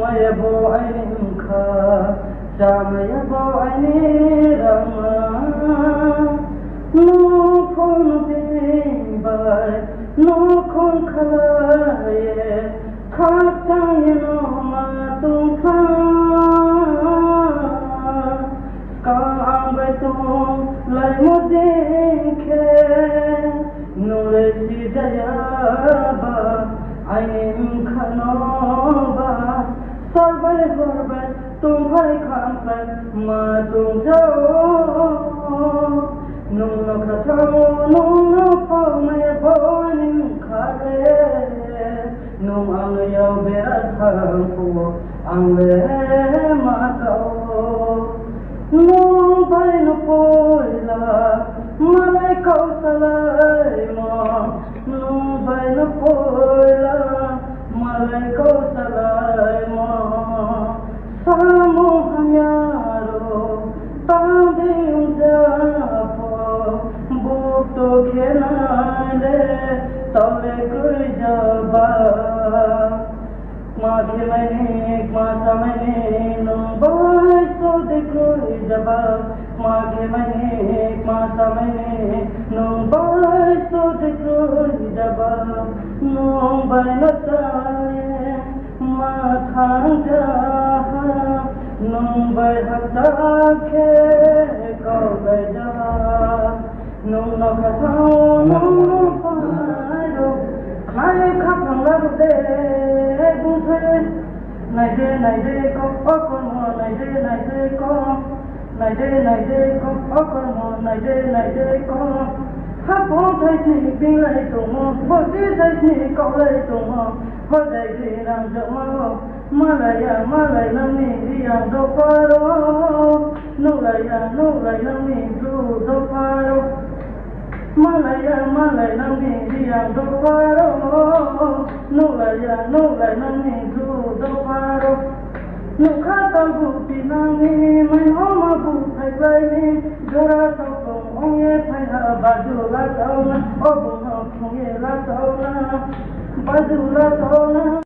maya bo ainin kha samaya bo ainin rama no khon din bai no khon khalaye khata no ma tum kha ka ambe tum lai mo dekhe no le si daya ba ainin khano ba sarbai sarbai तुम्हारे खान पर माँ तुम जाओ नून खसाओ नून पामे बोनी खाले नून आंगया बेरा थांको आंगे माताओ नून भाई न पोला माले कौशलाई माँ नून भाई न पोला माले कौशलाई माँ Samo hanyaro tande unjapo bukto khenale tole koi jaba ma khemane ma samane numbai so de koi jaba ma khemane ma samane numbai so de koi jaba numbai na chaye ma khanja Numbai hakta ke kaugai ja Num no khatao num paro Khai khapang laru de buse Nai de ko okon mo nai de ko Nai de ko okon mo nai de ko Hapo thai si ping lai tung mo Bo si thai si kau lai tung mo Ho dai si rang jok mo Malaya nami yang do paro Nulaya nami do paro Malaya nami yang do paro Nulaya nami do paro Nukhata buti nami mai homa bu thai bai ni Jora tau kong ong ye phai ha baju la tau na Obu ha kong ye la tau na Baju la tau na